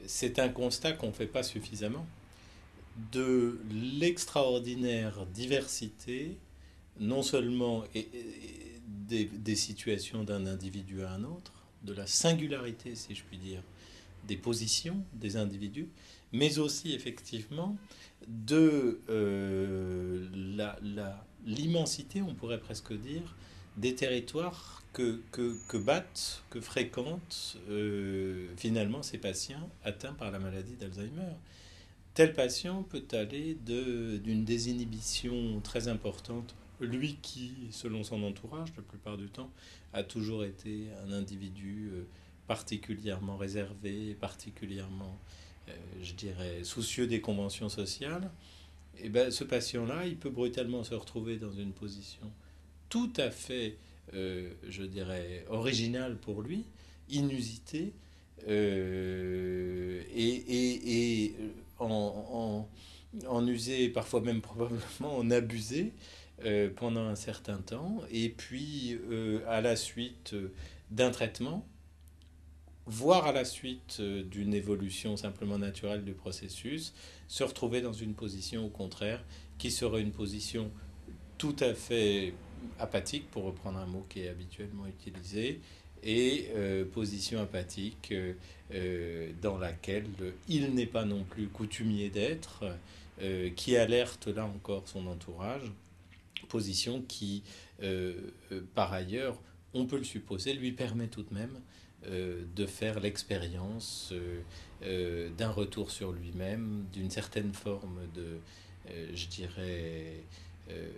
c'est un constat qu'on ne fait pas suffisamment de l'extraordinaire diversité, non seulement des situations d'un individu à un autre, de la singularité, si je puis dire, des positions des individus, mais aussi effectivement de l'immensité, on pourrait presque dire, des territoires que fréquentent finalement ces patients atteints par la maladie d'Alzheimer. Tel patient peut aller d'une désinhibition très importante, lui qui, selon son entourage, la plupart du temps, a toujours été un individu particulièrement réservé, particulièrement, je dirais, soucieux des conventions sociales. Et ben, ce patient-là, il peut brutalement se retrouver dans une position tout à fait, je dirais, originale pour lui, inusitée, et en user, parfois même probablement en abuser pendant un certain temps, et puis à la suite d'un traitement, voire à la suite d'une évolution simplement naturelle du processus, se retrouver dans une position au contraire qui serait une position tout à fait apathique, pour reprendre un mot qui est habituellement utilisé, et position apathique dans laquelle il n'est pas non plus coutumier d'être, qui alerte là encore son entourage, position qui, par ailleurs, on peut le supposer, lui permet tout de même de faire l'expérience d'un retour sur lui-même, d'une certaine forme de, je dirais, euh,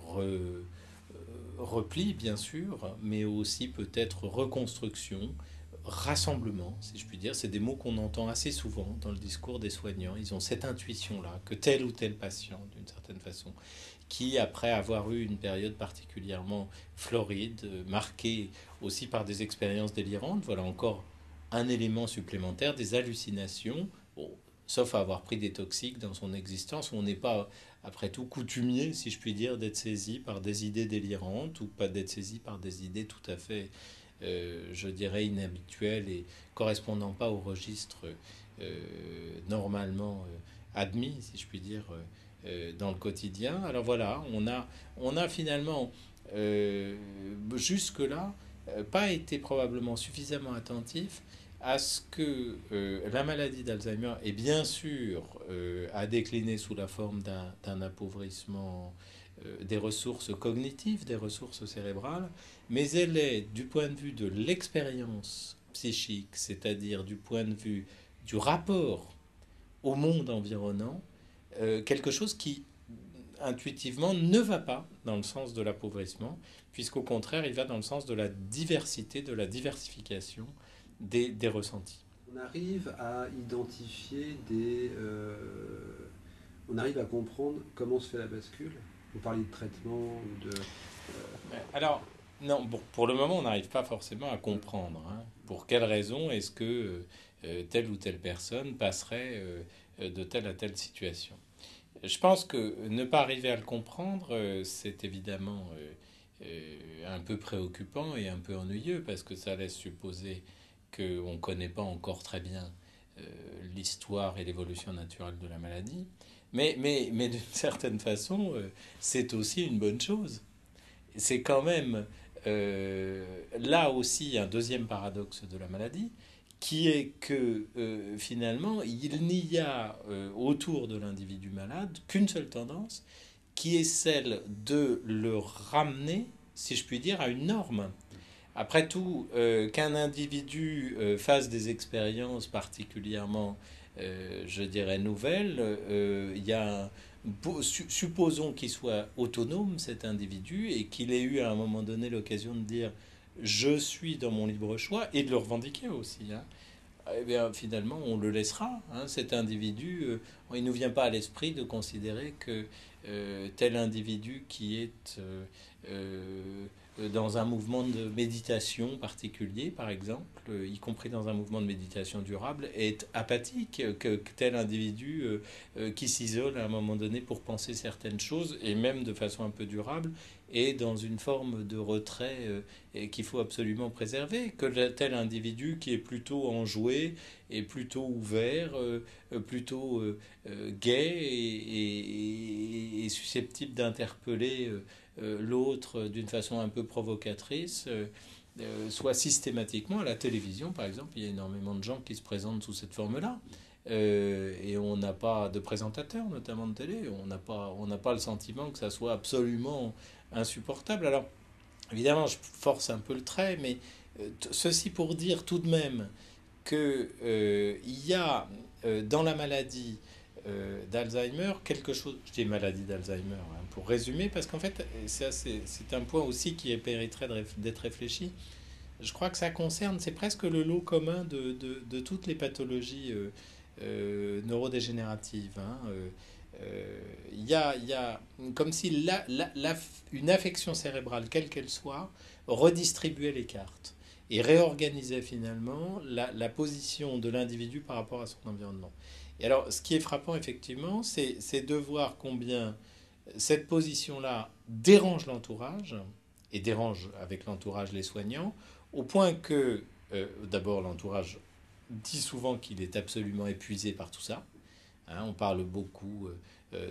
re- repli, bien sûr, mais aussi peut-être reconstruction, rassemblement, si je puis dire. C'est des mots qu'on entend assez souvent dans le discours des soignants. Ils ont cette intuition-là, que tel ou tel patient, d'une certaine façon, qui, après avoir eu une période particulièrement floride, marquée aussi par des expériences délirantes, voilà encore un élément supplémentaire, des hallucinations, bon, sauf à avoir pris des toxiques dans son existence, où on n'est pas, après tout, coutumier, si je puis dire, d'être saisi par des idées délirantes ou pas d'être saisi par des idées tout à fait, je dirais, inhabituelles et correspondant pas au registre normalement admis, si je puis dire, dans le quotidien. Alors voilà, on a finalement jusque-là pas été probablement suffisamment attentif à ce que la maladie d'Alzheimer est bien sûr à décliner sous la forme d'un appauvrissement des ressources cognitives, des ressources cérébrales, mais elle est du point de vue de l'expérience psychique, c'est-à-dire du point de vue du rapport au monde environnant, quelque chose qui intuitivement ne va pas dans le sens de l'appauvrissement, puisqu'au contraire, il va dans le sens de la diversité, de la diversification des ressentis. On arrive à identifier des. On arrive à comprendre comment se fait la bascule. Vous parliez de traitement ou de. Alors, non, bon, pour le moment, on n'arrive pas forcément à comprendre hein, pour quelle raison est-ce que telle ou telle personne passerait de telle à telle situation. Je pense que ne pas arriver à le comprendre, c'est évidemment un peu préoccupant et un peu ennuyeux parce que ça laisse supposer qu'on ne connaît pas encore très bien euh, l'histoire et l'évolution naturelle de la maladie. Mais d'une certaine façon, c'est aussi une bonne chose. C'est quand même là aussi un deuxième paradoxe de la maladie, qui est que finalement, il n'y a autour de l'individu malade qu'une seule tendance, qui est celle de le ramener, si je puis dire, à une norme. Après tout, qu'un individu fasse des expériences particulièrement, je dirais, nouvelles, il y a supposons qu'il soit autonome, cet individu, et qu'il ait eu à un moment donné l'occasion de dire je suis dans mon libre choix, et de le revendiquer aussi. Hein. Eh bien, finalement, on le laissera. Hein, cet individu, il ne nous vient pas à l'esprit de considérer que tel individu qui est dans un mouvement de méditation particulier, par exemple, y compris dans un mouvement de méditation durable, est apathique, que tel individu qui s'isole à un moment donné pour penser certaines choses, et même de façon un peu durable, est dans une forme de retrait et qu'il faut absolument préserver, que tel individu qui est plutôt enjoué et plutôt ouvert, plutôt gai et susceptible d'interpeller l'autre d'une façon un peu provocatrice, soit systématiquement à la télévision, par exemple, il y a énormément de gens qui se présentent sous cette forme-là. Et on n'a pas de présentateur, notamment de télé, on n'a pas le sentiment que ça soit absolument insupportable. Alors, évidemment, je force un peu le trait, mais ceci pour dire tout de même que il y a dans la maladie d'Alzheimer quelque chose. Je dis maladie d'Alzheimer hein, pour résumer, parce qu'en fait, c'est un point aussi qui mériterait d'être réfléchi. Je crois que ça concerne, c'est presque le lot commun de toutes les pathologies neurodégénératives. Hein. Il y a comme si une affection cérébrale, quelle qu'elle soit, redistribuait les cartes et réorganisait finalement position de l'individu par rapport à son environnement. Et alors, ce qui est frappant, effectivement, c'est de voir combien cette position-là dérange l'entourage, et dérange avec l'entourage les soignants, au point que, d'abord, l'entourage dit souvent qu'il est absolument épuisé par tout ça. Hein, on parle beaucoup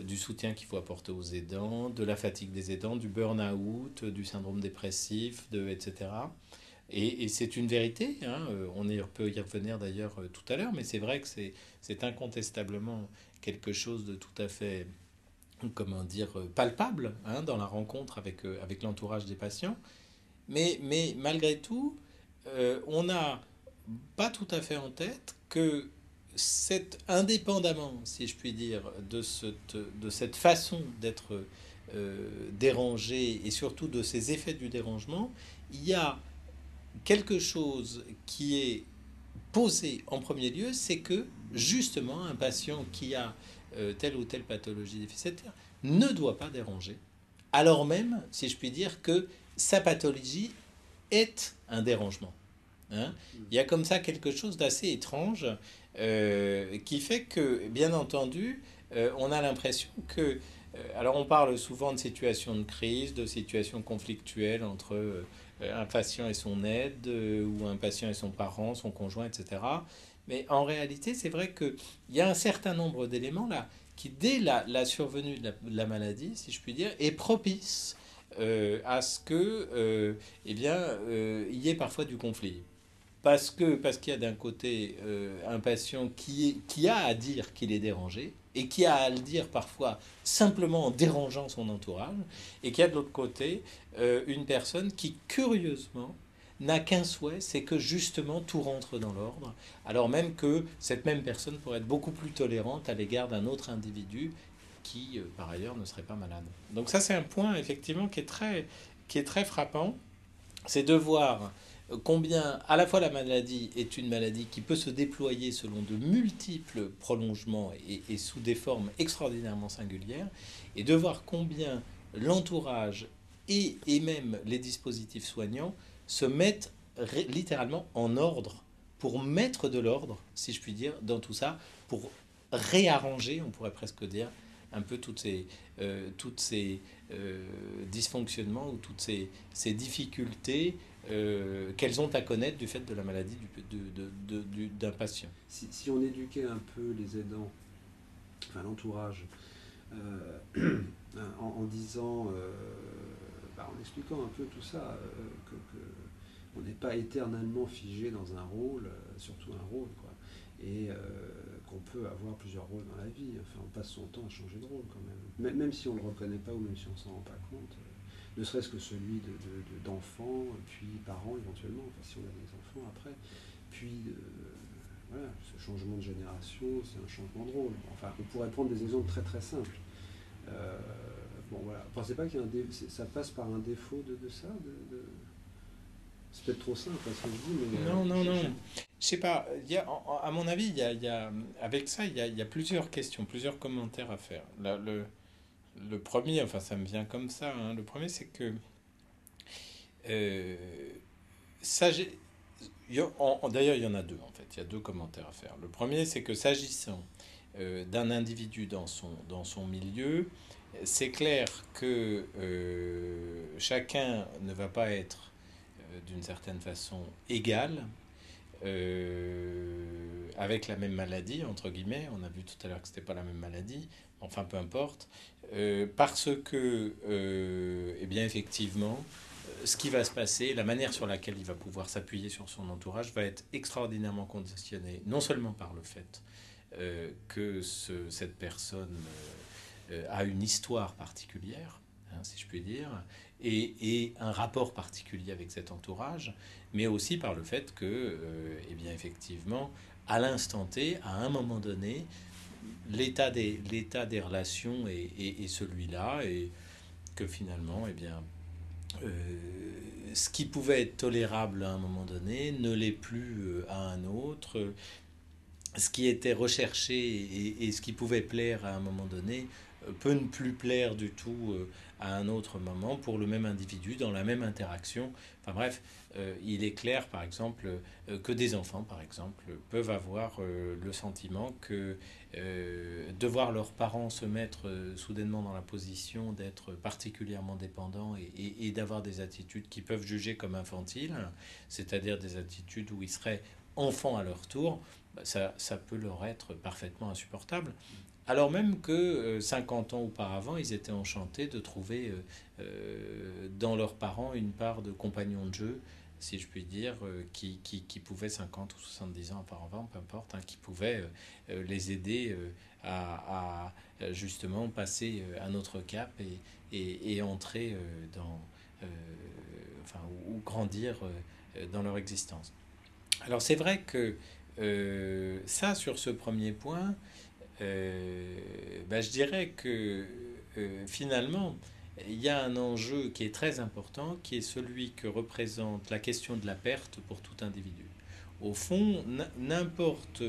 du soutien qu'il faut apporter aux aidants, de la fatigue des aidants, du burn-out, du syndrome dépressif, etc. Et c'est une vérité, hein, peut y revenir d'ailleurs tout à l'heure, mais c'est vrai que c'est incontestablement quelque chose de tout à fait, comment dire, palpable hein, dans la rencontre avec l'entourage des patients. Mais malgré tout, on n'a pas tout à fait en tête que indépendamment, si je puis dire, de cette façon d'être dérangé et surtout de ces effets du dérangement, il y a quelque chose qui est posé en premier lieu, c'est que justement un patient qui a telle ou telle pathologie déficitaire ne doit pas déranger, alors même, si je puis dire, que sa pathologie est un dérangement. Hein. Il y a comme ça quelque chose d'assez étrange qui fait que, bien entendu, on a l'impression que... alors on parle souvent de situations de crise, de situations conflictuelles entre un patient et son aide, ou un patient et son parent, son conjoint, etc. Mais en réalité, c'est vrai qu'il y a un certain nombre d'éléments là qui, dès la survenue de la maladie, si je puis dire, est propice à ce que, il y ait parfois du conflit. Parce qu'il y a d'un côté un patient qui a à dire qu'il est dérangé et qui a à le dire parfois simplement en dérangeant son entourage, et qu'il y a de l'autre côté une personne qui curieusement n'a qu'un souhait, c'est que justement tout rentre dans l'ordre, alors même que cette même personne pourrait être beaucoup plus tolérante à l'égard d'un autre individu qui par ailleurs ne serait pas malade. Donc ça c'est un point effectivement qui est très frappant, c'est de voir combien à la fois la maladie est une maladie qui peut se déployer selon de multiples prolongements et sous des formes extraordinairement singulières, et de voir combien l'entourage et même les dispositifs soignants se mettent littéralement en ordre pour mettre de l'ordre, si je puis dire, dans tout ça, pour réarranger, on pourrait presque dire, un peu toutes ces dysfonctionnements ou toutes ces difficultés qu'elles ont à connaître du fait de la maladie d'un patient. Si on éduquait un peu les aidants, enfin l'entourage, en disant, en expliquant un peu tout ça, que on n'est pas éternellement figé dans un rôle, surtout un rôle, quoi, et qu'on peut avoir plusieurs rôles dans la vie. Enfin, on passe son temps à changer de rôle quand même, même si on ne le reconnaît pas ou même si on ne s'en rend pas compte. Ne serait-ce que celui d'enfant, puis parents éventuellement, enfin, si on a des enfants après, puis voilà, ce changement de génération, c'est un changement de rôle. Enfin, on pourrait prendre des exemples très très simples. Bon voilà, vous pensez pas qu'il y a ça passe par un défaut de ça C'est peut-être trop simple ce que je dis, mais... Non. Je sais pas, à mon avis, avec ça, il y a plusieurs questions, plusieurs commentaires à faire. Le premier, enfin ça me vient comme ça, hein, le premier c'est que Euh, D'ailleurs, il y en a deux, en fait. Il y a deux commentaires à faire. Le premier, c'est que s'agissant d'un individu dans son milieu, c'est clair que chacun ne va pas être d'une certaine façon égal avec la même maladie, entre guillemets. On a vu tout à l'heure que ce n'était pas la même maladie. Enfin, peu importe. Parce que, eh bien, effectivement, ce qui va se passer, la manière sur laquelle il va pouvoir s'appuyer sur son entourage va être extraordinairement conditionnée, non seulement par le fait que cette personne a une histoire particulière, hein, si je puis dire, et un rapport particulier avec cet entourage, mais aussi par le fait que, eh bien, effectivement, à l'instant T, à un moment donné, l'état des relations est celui-là, et que finalement, eh bien, euh, ce qui pouvait être tolérable à un moment donné ne l'est plus à un autre. Ce qui était recherché et ce qui pouvait plaire à un moment donné peut ne plus plaire du tout à un autre moment pour le même individu dans la même interaction. Enfin bref, il est clair par exemple que des enfants par exemple peuvent avoir le sentiment que de voir leurs parents se mettre soudainement dans la position d'être particulièrement dépendants et d'avoir des attitudes qui peuvent juger comme infantiles, c'est-à-dire des attitudes où ils seraient enfants à leur tour, ça peut leur être parfaitement insupportable. Alors même que 50 ans auparavant, ils étaient enchantés de trouver dans leurs parents une part de compagnons de jeu, si je puis dire, qui pouvait 50 ou 70 ans auparavant, peu importe, hein, qui pouvait les aider justement passer un autre cap et entrer dans, euh, enfin, ou grandir dans leur existence. Alors c'est vrai que ça, sur ce premier point, je dirais que finalement, il y a un enjeu qui est très important, qui est celui que représente la question de la perte pour tout individu. Au fond, n'importe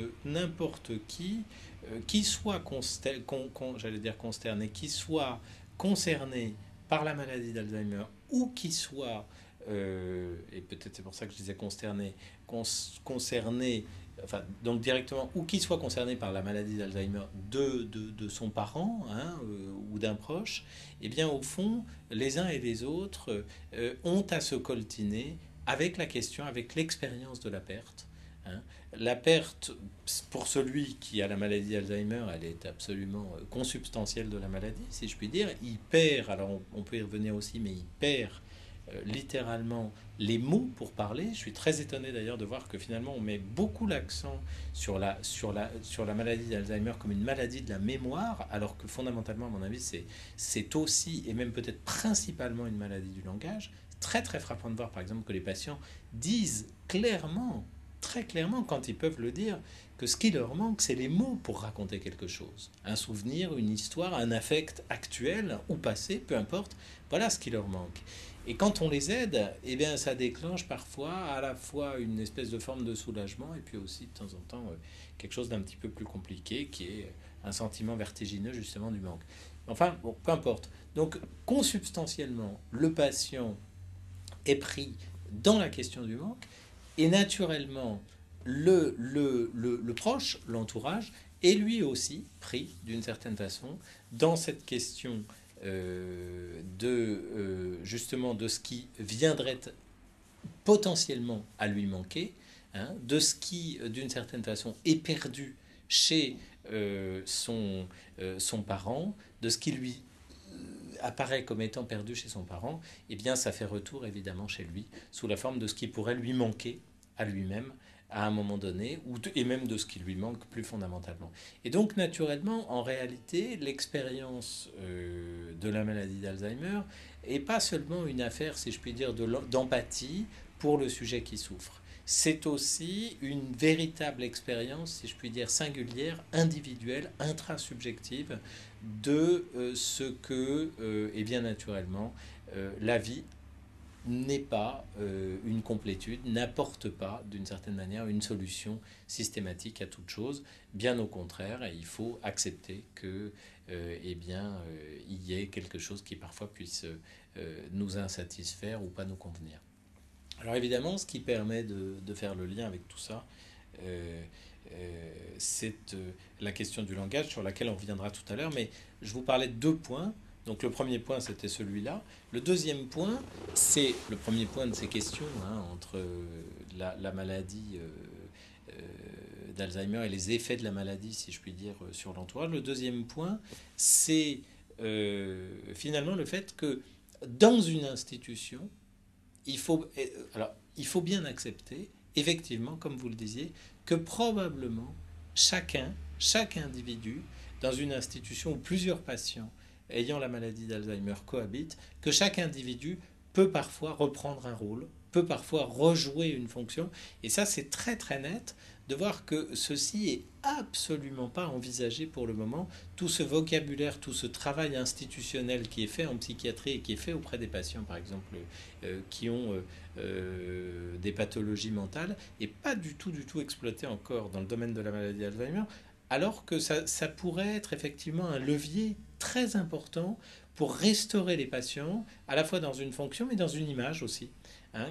qui soit j'allais dire consterné, qui soit concerné par la maladie d'Alzheimer ou qui soit, et peut-être c'est pour ça que je disais consterné, concerné, enfin, donc directement, ou qui soit concerné par la maladie d'Alzheimer de son parent hein, ou d'un proche, eh bien au fond, les uns et les autres ont à se coltiner avec la question, avec l'expérience de la perte. Hein. La perte, pour celui qui a la maladie d'Alzheimer, elle est absolument consubstantielle de la maladie, si je puis dire. Il perd, alors on peut y revenir aussi, mais il perd littéralement les mots pour parler. Je suis très étonné d'ailleurs de voir que finalement on met beaucoup l'accent sur la maladie d'Alzheimer comme une maladie de la mémoire, alors que fondamentalement, à mon avis, c'est aussi et même peut-être principalement une maladie du langage. Très très frappant de voir par exemple que les patients disent clairement, très clairement quand ils peuvent le dire, que ce qui leur manque, c'est les mots pour raconter quelque chose. Un souvenir, une histoire, un affect actuel ou passé, peu importe. Voilà ce qui leur manque. Et quand on les aide, eh bien, ça déclenche parfois à la fois une espèce de forme de soulagement et puis aussi de temps en temps quelque chose d'un petit peu plus compliqué qui est un sentiment vertigineux justement du manque. Enfin, bon, peu importe. Donc, consubstantiellement, le patient est pris dans la question du manque et naturellement, le proche, l'entourage, est lui aussi pris d'une certaine façon dans cette question justement de ce qui viendrait potentiellement à lui manquer, hein, de ce qui d'une certaine façon est perdu chez son parent, de ce qui lui apparaît comme étant perdu chez son parent, eh bien ça fait retour évidemment chez lui sous la forme de ce qui pourrait lui manquer à lui-même à un moment donné, et même de ce qui lui manque plus fondamentalement. Et donc naturellement, en réalité, l'expérience de la maladie d'Alzheimer n'est pas seulement une affaire, si je puis dire, d'empathie pour le sujet qui souffre. C'est aussi une véritable expérience, si je puis dire, singulière, individuelle, intrasubjective de ce que, et bien naturellement, la vie n'est pas une complétude, n'apporte pas d'une certaine manière une solution systématique à toute chose. Bien au contraire, il faut accepter que il y ait quelque chose qui parfois puisse nous insatisfaire ou pas nous convenir. Alors évidemment, ce qui permet de faire le lien avec tout ça, euh, c'est la question du langage sur laquelle on reviendra tout à l'heure, mais je vous parlais de deux points. Donc le premier point, c'était celui-là. Le deuxième point, c'est le premier point de ces questions entre la maladie d'Alzheimer et les effets de la maladie, si je puis dire, sur l'entourage. Le deuxième point, c'est finalement le fait que dans une institution, il faut bien accepter, effectivement, comme vous le disiez, que probablement chaque individu, dans une institution où plusieurs patients ayant la maladie d'Alzheimer cohabitent, que chaque individu peut parfois reprendre un rôle, peut parfois rejouer une fonction. Et ça, c'est très très net de voir que ceci est absolument pas envisagé pour le moment. Tout ce vocabulaire, tout ce travail institutionnel qui est fait en psychiatrie et qui est fait auprès des patients, par exemple, qui ont des pathologies mentales, est pas du tout exploité encore dans le domaine de la maladie d'Alzheimer, alors que ça pourrait être effectivement un levier très important pour restaurer les patients, à la fois dans une fonction, mais dans une image aussi,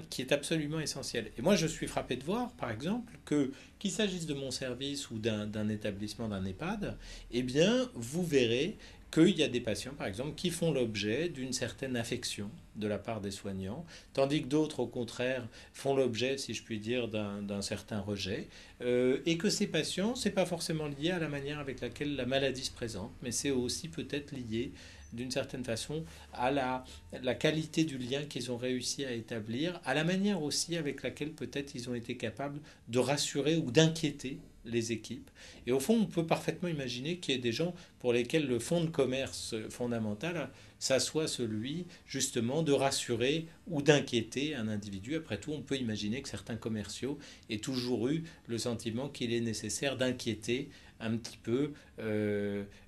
qui est absolument essentielle. Et moi, je suis frappé de voir, par exemple, que qu'il s'agisse de mon service ou d'un établissement, d'un EHPAD, eh bien, vous verrez qu'il y a des patients, par exemple, qui font l'objet d'une certaine affection de la part des soignants, tandis que d'autres, au contraire, font l'objet, si je puis dire, d'un certain rejet, et que ces patients, c'est pas forcément lié à la manière avec laquelle la maladie se présente, mais c'est aussi peut-être lié d'une certaine façon à la qualité du lien qu'ils ont réussi à établir, à la manière aussi avec laquelle peut-être ils ont été capables de rassurer ou d'inquiéter les équipes. Et au fond, on peut parfaitement imaginer qu'il y ait des gens pour lesquels le fond de commerce fondamental, ça soit celui justement de rassurer ou d'inquiéter un individu. Après tout, on peut imaginer que certains commerciaux aient toujours eu le sentiment qu'il est nécessaire d'inquiéter un petit peu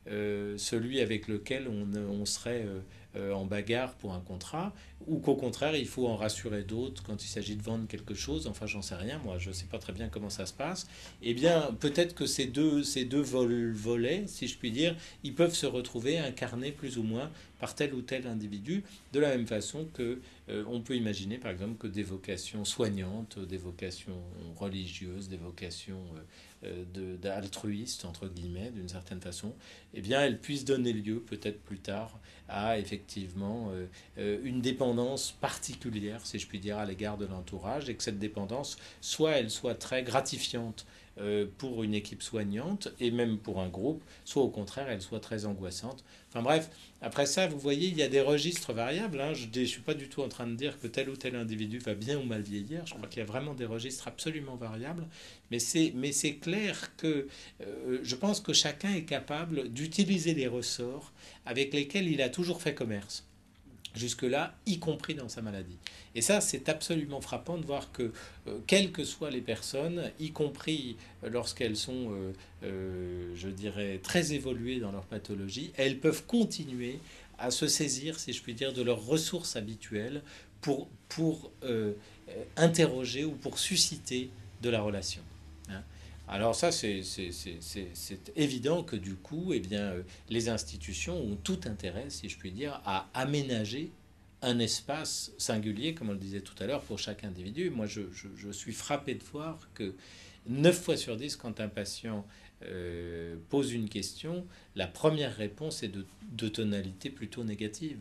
celui avec lequel on serait en bagarre pour un contrat, ou qu'au contraire, il faut en rassurer d'autres quand il s'agit de vendre quelque chose. Enfin, j'en sais rien, moi, je ne sais pas très bien comment ça se passe. Eh bien, peut-être que ces deux volets, si je puis dire, ils peuvent se retrouver incarnés plus ou moins par tel ou tel individu, de la même façon que on peut imaginer, par exemple, que des vocations soignantes, des vocations religieuses, des vocations d'altruistes, entre guillemets, d'une certaine façon, eh bien, elles puissent donner lieu, peut-être plus tard, à effectivement une dépendance particulière, si je puis dire, à l'égard de l'entourage, et que cette dépendance, soit elle soit très gratifiante pour une équipe soignante et même pour un groupe, soit au contraire elle soit très angoissante. Enfin bref, après ça, vous voyez, il y a des registres variables. Je ne suis pas du tout en train de dire que tel ou tel individu va bien ou mal vieillir. Je crois qu'il y a vraiment des registres absolument variables. Mais c'est clair que je pense que chacun est capable d'utiliser les ressorts avec lesquels il a toujours fait commerce jusque-là, y compris dans sa maladie. Et ça, c'est absolument frappant de voir que, quelles que soient les personnes, y compris lorsqu'elles sont, je dirais, très évoluées dans leur pathologie, elles peuvent continuer à se saisir, si je puis dire, de leurs ressources habituelles pour interroger ou pour susciter de la relation. Hein. Alors ça, c'est évident que du coup, eh bien, les institutions ont tout intérêt, si je puis dire, à aménager un espace singulier, comme on le disait tout à l'heure, pour chaque individu. Moi, je suis frappé de voir que 9 fois sur 10, quand un patient pose une question, la première réponse est de tonalité plutôt négative.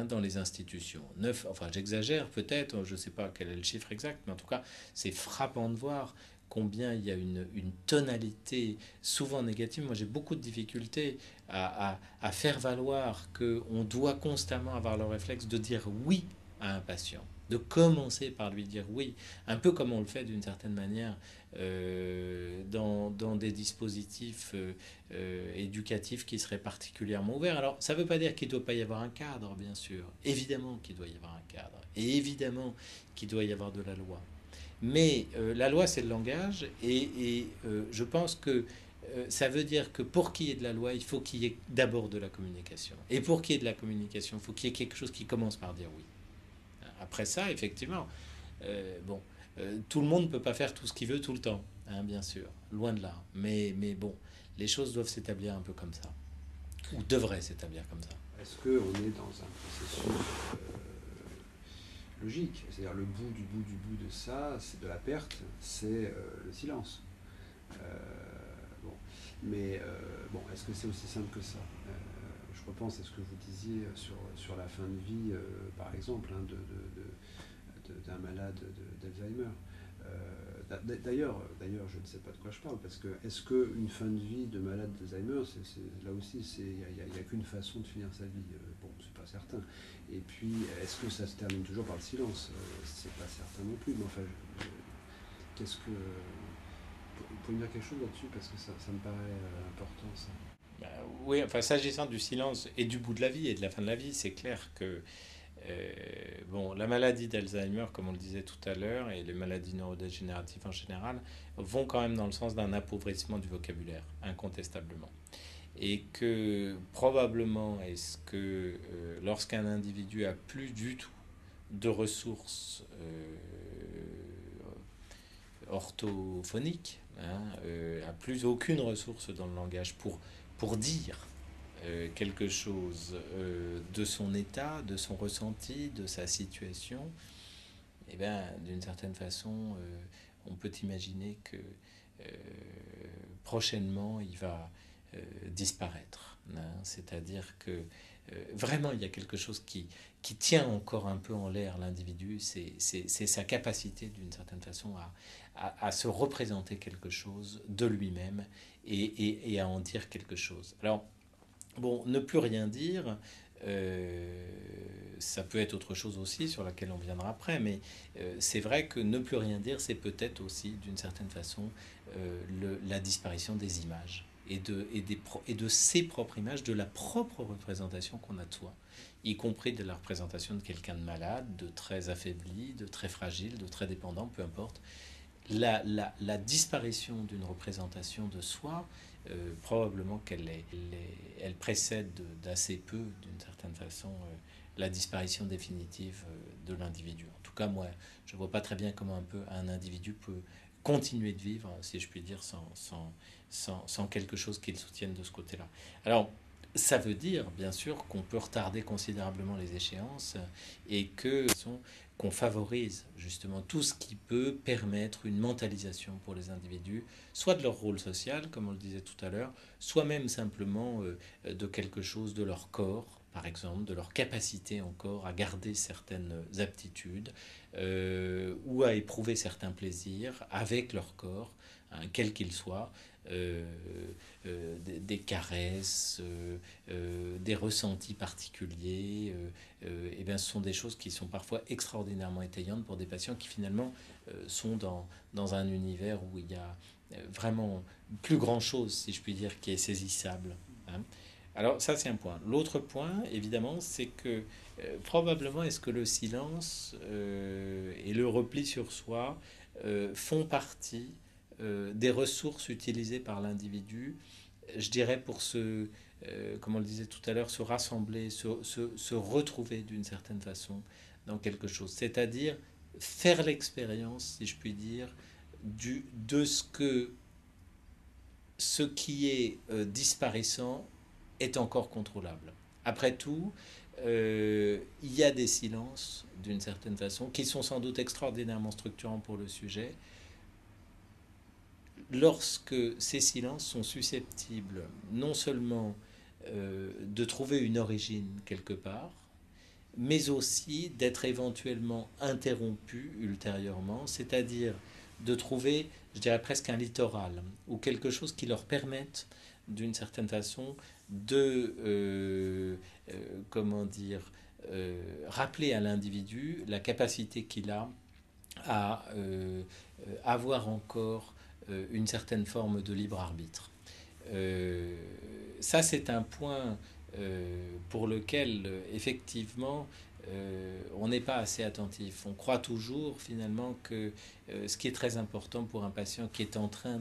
Dans les institutions. 9, enfin j'exagère peut-être, je ne sais pas quel est le chiffre exact, mais en tout cas c'est frappant de voir combien il y a une tonalité souvent négative. Moi, j'ai beaucoup de difficultés à faire valoir qu'on doit constamment avoir le réflexe de dire oui à un patient, de commencer par lui dire oui, un peu comme on le fait d'une certaine manière dans des dispositifs éducatifs qui seraient particulièrement ouverts. Alors, ça ne veut pas dire qu'il ne doit pas y avoir un cadre, bien sûr. Évidemment qu'il doit y avoir un cadre. Et évidemment qu'il doit y avoir de la loi. Mais la loi, c'est le langage, et je pense que ça veut dire que pour qu'il y ait de la loi, il faut qu'il y ait d'abord de la communication. Et pour qu'il y ait de la communication, il faut qu'il y ait quelque chose qui commence par dire oui. Après ça, effectivement, bon, tout le monde ne peut pas faire tout ce qu'il veut tout le temps, hein, bien sûr, loin de là. Mais bon, les choses doivent s'établir un peu comme ça, ou devraient s'établir comme ça. Est-ce qu'on est dans un processus logique? C'est-à-dire le bout du bout du bout de ça, c'est de la perte, c'est le silence. Bon. Mais bon, est-ce que c'est aussi simple que ça? Je repense à ce que vous disiez sur la fin de vie, par exemple, hein, d'un malade d'Alzheimer. D'ailleurs, je ne sais pas de quoi je parle, parce que est-ce qu'une fin de vie de malade d'Alzheimer, là aussi, il n'y a qu'une façon de finir sa vie? Bon, c'est pas certain. Et puis, est-ce que ça se termine toujours par le silence? C'est pas certain non plus. Mais enfin, qu'est-ce que... Vous pouvez me dire quelque chose là-dessus, parce que ça me paraît important, ça. Bah, oui, enfin, s'agissant du silence et du bout de la vie et de la fin de la vie, c'est clair que bon, la maladie d'Alzheimer, comme on le disait tout à l'heure, et les maladies neurodégénératives en général, vont quand même dans le sens d'un appauvrissement du vocabulaire, incontestablement. Et que probablement est-ce que lorsqu'un individu a plus du tout de ressources orthophoniques, hein, a plus aucune ressource dans le langage pour dire quelque chose de son état, de son ressenti, de sa situation, et bien d'une certaine façon, on peut imaginer que prochainement il va disparaître. Hein. C'est-à-dire que vraiment il y a quelque chose qui tient encore un peu en l'air l'individu, c'est sa capacité d'une certaine façon à se représenter quelque chose de lui-même et à en dire quelque chose. Alors, bon, ne plus rien dire, ça peut être autre chose aussi sur laquelle on viendra après, mais c'est vrai que ne plus rien dire, c'est peut-être aussi d'une certaine façon la disparition des images et de ses propres images, de la propre représentation qu'on a de soi, y compris de la représentation de quelqu'un de malade, de très affaibli, de très fragile, de très dépendant, peu importe. La disparition d'une représentation de soi, probablement elle précède d'assez peu, d'une certaine façon, la disparition définitive de l'individu. En tout cas, moi, je ne vois pas très bien comment un individu peut continuer de vivre, si je puis dire, sans quelque chose qui le soutienne de ce côté-là. Alors, ça veut dire, bien sûr, qu'on peut retarder considérablement les échéances et qu'on favorise justement tout ce qui peut permettre une mentalisation pour les individus, soit de leur rôle social, comme on le disait tout à l'heure, soit même simplement de quelque chose de leur corps, par exemple, de leur capacité encore à garder certaines aptitudes ou à éprouver certains plaisirs avec leur corps, hein, quel qu'il soit, euh, des caresses, des ressentis particuliers, et bien, ce sont des choses qui sont parfois extraordinairement étayantes pour des patients qui finalement sont dans un univers où il y a vraiment plus grand chose, si je puis dire, qui est saisissable. Hein. Alors ça c'est un point. L'autre point, évidemment, c'est que probablement est-ce que le silence et le repli sur soi font partie des ressources utilisées par l'individu, je dirais pour comme on le disait tout à l'heure, se rassembler, se retrouver d'une certaine façon dans quelque chose. C'est-à-dire faire l'expérience, si je puis dire, de ce qui est disparaissant est encore contrôlable. Après tout, il y a des silences, d'une certaine façon, qui sont sans doute extraordinairement structurants pour le sujet, lorsque ces silences sont susceptibles non seulement de trouver une origine quelque part, mais aussi d'être éventuellement interrompus ultérieurement, c'est-à-dire de trouver, je dirais presque un littoral, ou quelque chose qui leur permette, d'une certaine façon, de, comment dire, rappeler à l'individu la capacité qu'il a à avoir encore une certaine forme de libre arbitre. Euh, Ça, c'est un point pour lequel, effectivement, on n'est pas assez attentif. On croit toujours, finalement, que ce qui est très important pour un patient qui est en train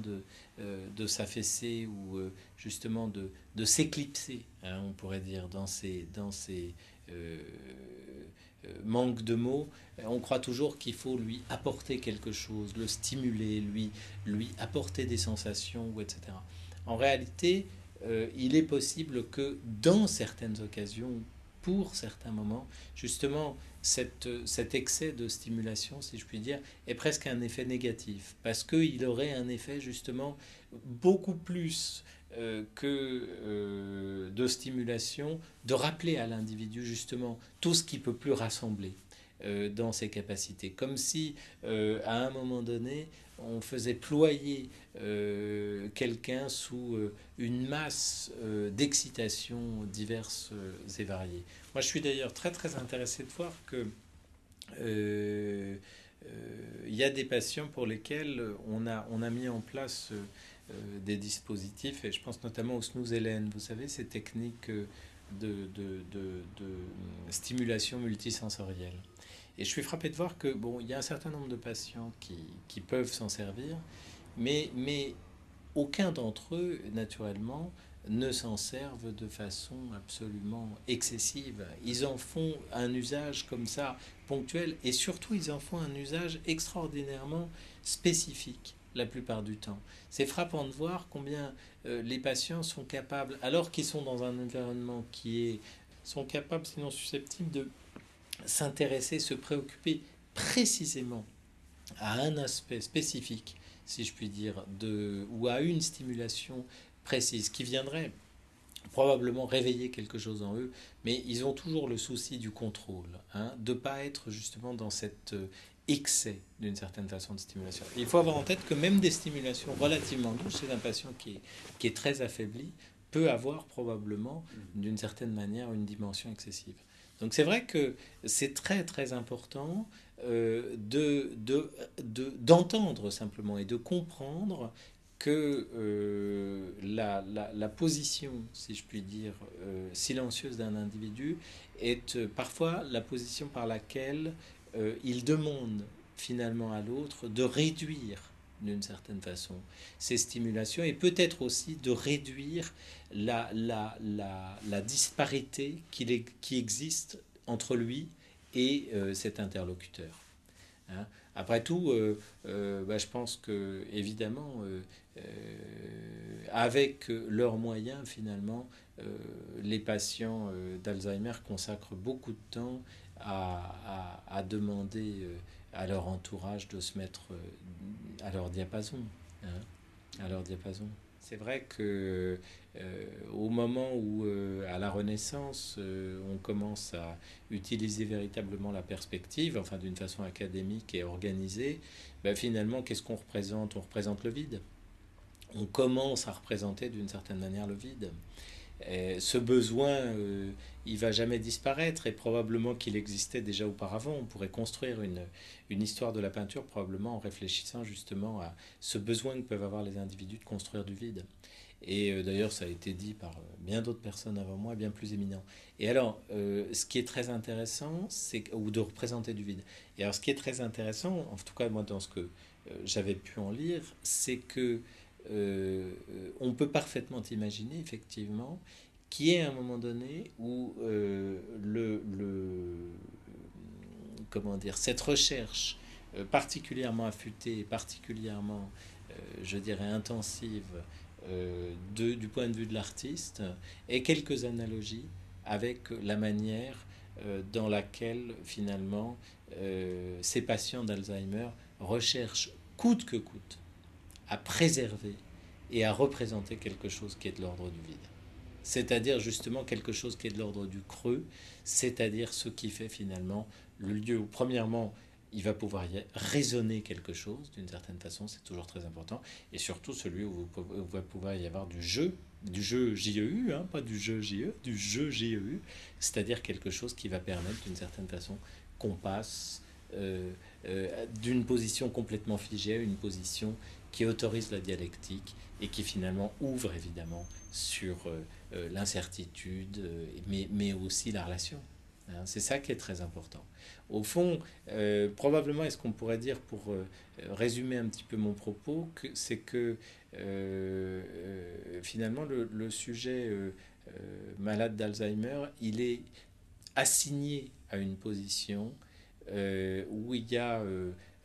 de s'affaisser ou justement de s'éclipser, hein, on pourrait dire, dans ses manque de mots, on croit toujours qu'il faut lui apporter quelque chose, le stimuler, lui apporter des sensations, etc. En réalité, il est possible que dans certaines occasions, pour certains moments, justement, cet excès de stimulation, si je puis dire, est presque un effet négatif, parce qu'il aurait un effet justement beaucoup plus que de stimulation, de rappeler à l'individu justement tout ce qu'il peut plus rassembler dans ses capacités. Comme si, à un moment donné, on faisait ployer quelqu'un sous une masse d'excitations diverses et variées. Moi, je suis d'ailleurs très très intéressé de voir que il y a des patients pour lesquels on a mis en place des dispositifs, et je pense notamment au snooze Hélène, vous savez, ces techniques de stimulation multisensorielle. Et je suis frappé de voir que, bon, il y a un certain nombre de patients qui peuvent s'en servir, mais aucun d'entre eux, naturellement, ne s'en servent de façon absolument excessive. Ils en font un usage comme ça, ponctuel, et surtout ils en font un usage extraordinairement spécifique la plupart du temps. C'est frappant de voir combien les patients sont capables, alors qu'ils sont dans un environnement sont capables, sinon susceptibles, de s'intéresser, se préoccuper précisément à un aspect spécifique, si je puis dire, ou à une stimulation précise qui viendrait probablement réveiller quelque chose en eux, mais ils ont toujours le souci du contrôle, hein, de ne pas être justement dans cet excès d'une certaine façon de stimulation. Et il faut avoir en tête que même des stimulations relativement douces chez un patient qui est très affaibli peut avoir probablement d'une certaine manière une dimension excessive. Donc c'est vrai que c'est très très important d'entendre simplement et de comprendre que la position, si je puis dire, silencieuse d'un individu est parfois la position par laquelle il demande finalement à l'autre de réduire d'une certaine façon ces stimulations et peut-être aussi de réduire la disparité qui existe entre lui et cet interlocuteur. Hein. Après tout, je pense que évidemment, avec leurs moyens, finalement, les patients d'Alzheimer consacrent beaucoup de temps à demander à leur entourage de se mettre à leur diapason. Hein, à leur diapason. C'est vrai que au moment où, à la Renaissance, on commence à utiliser véritablement la perspective, enfin d'une façon académique et organisée, ben finalement, qu'est-ce qu'on représente? On représente le vide. On commence à représenter d'une certaine manière le vide. Et ce besoin, il va jamais disparaître et probablement qu'il existait déjà auparavant. On pourrait construire une histoire de la peinture probablement en réfléchissant justement à ce besoin que peuvent avoir les individus de construire du vide. Et d'ailleurs, ça a été dit par bien d'autres personnes avant moi, bien plus éminents. Et alors, ce qui est très intéressant, ou de représenter du vide. Et alors, ce qui est très intéressant, en tout cas moi dans ce que j'avais pu en lire, c'est que on peut parfaitement imaginer effectivement qu'il y ait un moment donné où comment dire, cette recherche particulièrement affûtée, particulièrement, je dirais, intensive du point de vue de l'artiste, ait quelques analogies avec la manière dans laquelle finalement ces patients d'Alzheimer recherchent coûte que coûte à préserver et à représenter quelque chose qui est de l'ordre du vide. C'est-à-dire justement quelque chose qui est de l'ordre du creux, c'est-à-dire ce qui fait finalement le lieu où, premièrement, il va pouvoir y résonner quelque chose, d'une certaine façon, c'est toujours très important, et surtout celui où va pouvoir y avoir du jeu JEU, hein, pas du jeu JE, du jeu JEU, c'est-à-dire quelque chose qui va permettre d'une certaine façon qu'on passe d'une position complètement figée à une position qui autorise la dialectique et qui finalement ouvre évidemment sur l'incertitude, mais aussi la relation. Hein, c'est ça qui est très important. Au fond, probablement, est-ce qu'on pourrait dire, pour résumer un petit peu mon propos, c'est que finalement le sujet malade d'Alzheimer, il est assigné à une position où il y a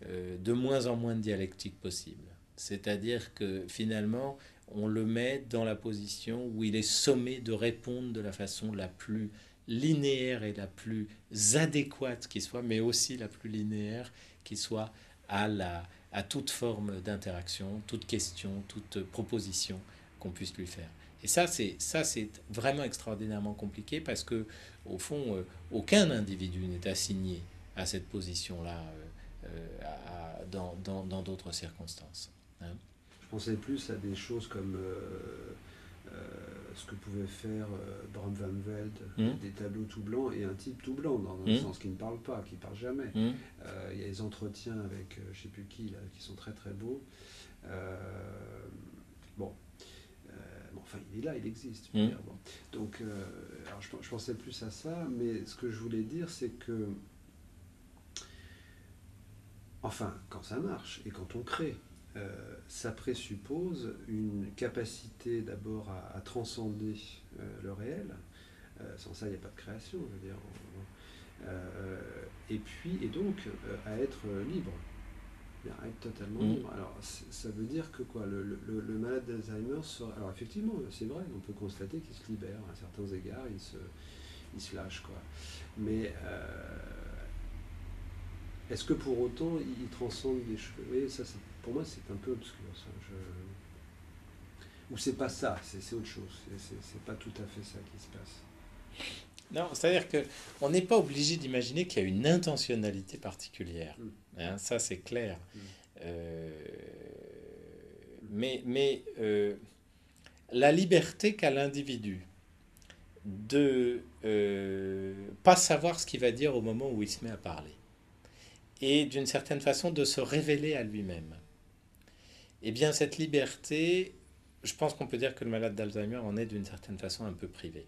de moins en moins de dialectique possible. C'est-à-dire que finalement, on le met dans la position où il est sommé de répondre de la façon la plus linéaire et la plus adéquate qui soit, mais aussi la plus linéaire qui soit à toute forme d'interaction, toute question, toute proposition qu'on puisse lui faire. Et ça c'est vraiment extraordinairement compliqué parce que au fond, aucun individu n'est assigné à cette position-là dans d'autres circonstances. Hein. Je pensais plus à des choses comme ce que pouvait faire Bram Van Velde, des tableaux tout blancs et un type tout blanc, dans un sens qui ne parle pas, qui ne parle jamais. Il y a des entretiens avec je ne sais plus qui, là, qui sont très très beaux. Bon, enfin, il est là, il existe. Bon. Donc, alors je pensais plus à ça, mais ce que je voulais dire, c'est que, enfin, quand ça marche et quand on crée, ça présuppose une capacité d'abord à transcender le réel. Sans ça, il n'y a pas de création, je veux dire. Et donc, à être libre. À être totalement libre. Alors, ça veut dire que quoi, le malade d'Alzheimer serait... Alors, effectivement, c'est vrai, on peut constater qu'il se libère. À certains égards, il se lâche, quoi. Mais... est-ce que pour autant, il transcende des choses? Vous voyez, ça, pour moi, c'est un peu obscur, ça. Ou c'est pas ça, c'est autre chose. C'est pas tout à fait ça qui se passe. Non, c'est-à-dire qu'on n'est pas obligé d'imaginer qu'il y a une intentionnalité particulière. Hein, ça, c'est clair. Mais la liberté qu'a l'individu de pas savoir ce qu'il va dire au moment où il se met à parler, et d'une certaine façon de se révéler à lui-même. Eh bien, cette liberté, je pense qu'on peut dire que le malade d'Alzheimer en est d'une certaine façon un peu privé.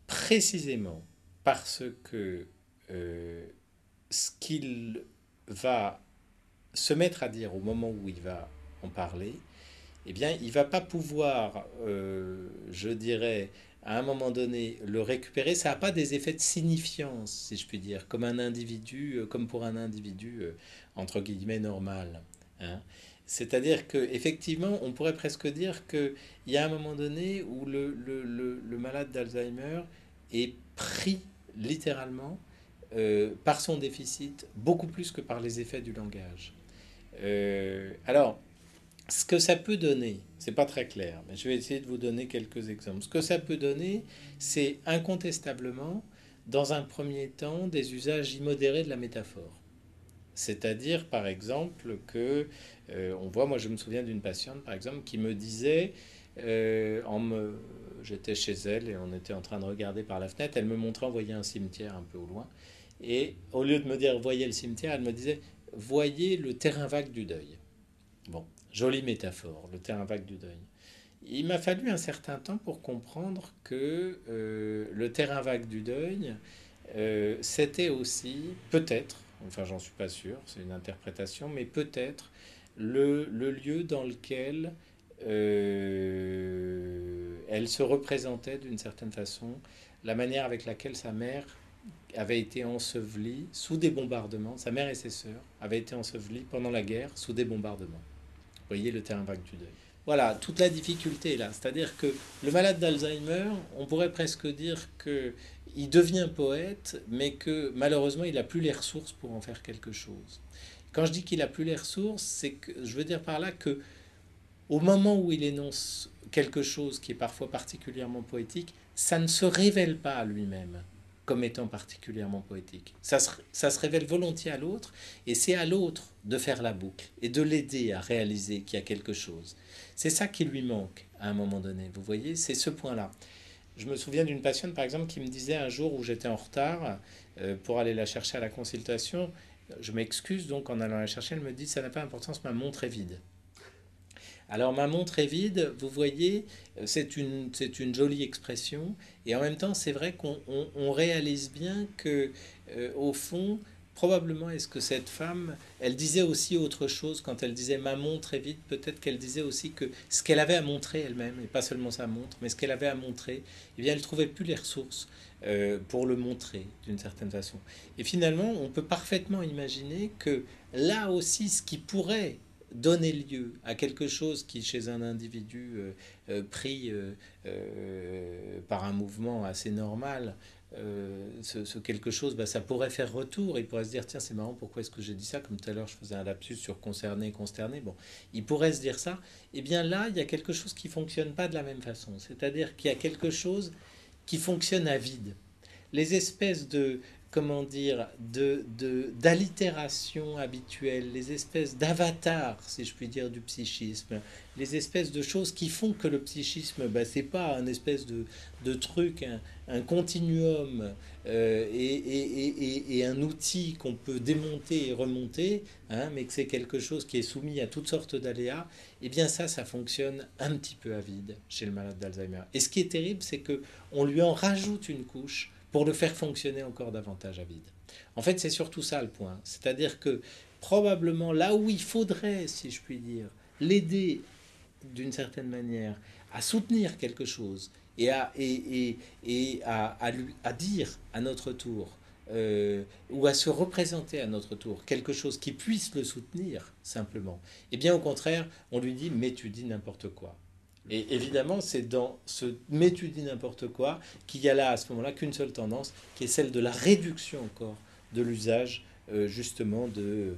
Précisément parce que ce qu'il va se mettre à dire au moment où il va en parler, eh bien, il ne va pas pouvoir, je dirais, à un moment donné, le récupérer. Ça n'a pas des effets de signifiance, si je puis dire, comme un individu, comme pour un individu, entre guillemets, normal. Hein. C'est-à-dire qu'effectivement, on pourrait presque dire qu'il y a un moment donné où le malade d'Alzheimer est pris littéralement par son déficit, beaucoup plus que par les effets du langage. Alors, ce que ça peut donner, c'est pas très clair, mais je vais essayer de vous donner quelques exemples. Ce que ça peut donner, c'est incontestablement, dans un premier temps, des usages immodérés de la métaphore. C'est-à-dire, par exemple, que on voit, moi je me souviens d'une patiente, par exemple, qui me disait, j'étais chez elle et on était en train de regarder par la fenêtre, elle me montrait, on voyait un cimetière un peu au loin, et au lieu de me dire, voyez le cimetière, elle me disait, voyez le terrain vague du deuil. Bon, jolie métaphore, le terrain vague du deuil. Il m'a fallu un certain temps pour comprendre que le terrain vague du deuil, c'était aussi, peut-être, enfin j'en suis pas sûr, c'est une interprétation, mais peut-être le lieu dans lequel elle se représentait d'une certaine façon, la manière avec laquelle sa mère avait été ensevelie sous des bombardements, sa mère et ses sœurs avaient été ensevelies pendant la guerre sous des bombardements. Vous voyez le terrain vague du deuil. Voilà, toute la difficulté est là. C'est-à-dire que le malade d'Alzheimer, on pourrait presque dire qu'il devient poète, mais que malheureusement, il n'a plus les ressources pour en faire quelque chose. Quand je dis qu'il n'a plus les ressources, c'est que je veux dire par là que au moment où il énonce quelque chose qui est parfois particulièrement poétique, ça ne se révèle pas à lui-même comme étant particulièrement poétique. Ça se révèle volontiers à l'autre, et c'est à l'autre de faire la boucle et de l'aider à réaliser qu'il y a quelque chose. C'est ça qui lui manque à un moment donné, vous voyez, c'est ce point-là. Je me souviens d'une patiente, par exemple, qui me disait un jour où j'étais en retard pour aller la chercher à la consultation, je m'excuse donc en allant la chercher, elle me dit, ça n'a pas d'importance, ma montre est vide. Alors ma montre est vide, vous voyez, c'est une jolie expression, et en même temps c'est vrai qu'on réalise bien que, au fond, probablement est-ce que cette femme, elle disait aussi autre chose quand elle disait ma montre est vide, peut-être qu'elle disait aussi que ce qu'elle avait à montrer elle-même, et pas seulement sa montre, mais ce qu'elle avait à montrer, eh bien elle ne trouvait plus les ressources pour le montrer d'une certaine façon. Et finalement, on peut parfaitement imaginer que là aussi, ce qui pourrait donner lieu à quelque chose qui, chez un individu pris par un mouvement assez normal, ce quelque chose, bah, ça pourrait faire retour. Il pourrait se dire, tiens, c'est marrant, pourquoi est-ce que j'ai dit ça? Comme tout à l'heure, je faisais un lapsus sur concerné, consterné. Bon, il pourrait se dire ça. Eh bien là, il y a quelque chose qui fonctionne pas de la même façon. C'est-à-dire qu'il y a quelque chose qui fonctionne à vide. Les espèces de, comment dire, d'allitération habituelle, les espèces d'avatars, si je puis dire, du psychisme, les espèces de choses qui font que le psychisme, bah, c'est pas un espèce de truc, un continuum et un outil qu'on peut démonter et remonter, hein, mais que c'est quelque chose qui est soumis à toutes sortes d'aléas, et bien ça fonctionne un petit peu à vide chez le malade d'Alzheimer. Et ce qui est terrible, c'est que on lui en rajoute une couche pour le faire fonctionner encore davantage à vide. En fait, c'est surtout ça le point. C'est-à-dire que probablement là où il faudrait, si je puis dire, l'aider d'une certaine manière à soutenir quelque chose et à dire à notre tour ou à se représenter à notre tour quelque chose qui puisse le soutenir simplement, et bien au contraire, on lui dit mais tu dis n'importe quoi. Et évidemment, c'est dans ce mais tu dis n'importe quoi qu'il y a là, à ce moment-là, qu'une seule tendance, qui est celle de la réduction encore de l'usage, justement, de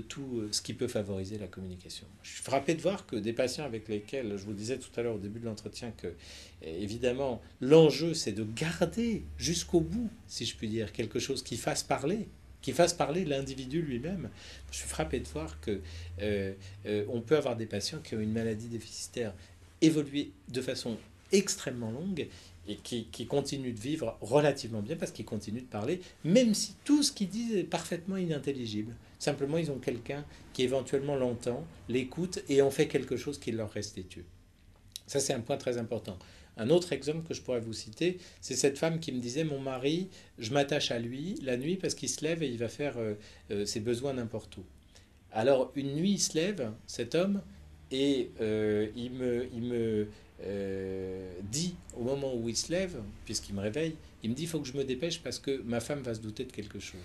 tout ce qui peut favoriser la communication. Je suis frappé de voir que des patients avec lesquels, je vous disais tout à l'heure au début de l'entretien, que, évidemment, l'enjeu, c'est de garder jusqu'au bout, si je puis dire, quelque chose qui fasse parler l'individu lui-même. Je suis frappé de voir que on peut avoir des patients qui ont une maladie déficitaire évoluer de façon extrêmement longue et qui continuent de vivre relativement bien parce qu'ils continuent de parler, même si tout ce qu'ils disent est parfaitement inintelligible. Simplement, ils ont quelqu'un qui éventuellement l'entend, l'écoute et en fait quelque chose qui leur restitue. Ça, c'est un point très important. Un autre exemple que je pourrais vous citer, c'est cette femme qui me disait, mon mari, je m'attache à lui la nuit parce qu'il se lève et il va faire ses besoins n'importe où. Alors, une nuit, il se lève, cet homme, et il me dit, au moment où il se lève, puisqu'il me réveille, il me dit, il faut que je me dépêche parce que ma femme va se douter de quelque chose.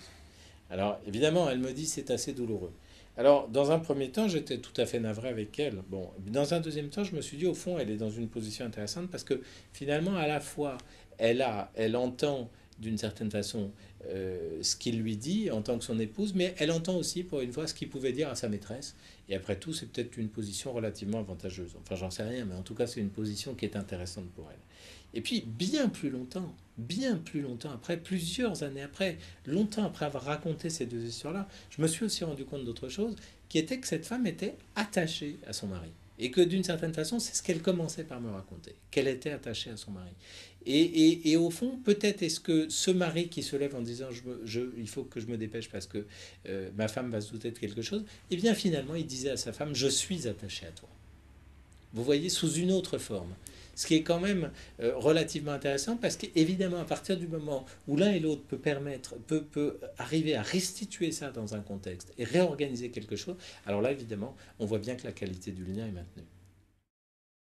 Alors, évidemment, elle me dit, c'est assez douloureux. Alors, dans un premier temps, j'étais tout à fait navré avec elle. Bon, dans un deuxième temps, je me suis dit, au fond, elle est dans une position intéressante parce que finalement, à la fois, elle entend d'une certaine façon ce qu'il lui dit en tant que son épouse, mais elle entend aussi pour une fois ce qu'il pouvait dire à sa maîtresse. Et après tout, c'est peut-être une position relativement avantageuse. Enfin, j'en sais rien, mais en tout cas, c'est une position qui est intéressante pour elle. Et puis, bien plus longtemps après, plusieurs années après, longtemps après avoir raconté ces deux histoires-là, je me suis aussi rendu compte d'autre chose, qui était que cette femme était attachée à son mari. Et que d'une certaine façon, c'est ce qu'elle commençait par me raconter, qu'elle était attachée à son mari. Et au fond, peut-être est-ce que ce mari qui se lève en disant il faut que je me dépêche parce que ma femme va se douter de quelque chose, et bien finalement, il disait à sa femme, je suis attaché à toi. Vous voyez, sous une autre forme. Ce qui est quand même relativement intéressant parce qu'évidemment, à partir du moment où l'un et l'autre peut arriver à restituer ça dans un contexte et réorganiser quelque chose, alors là, évidemment, on voit bien que la qualité du lien est maintenue.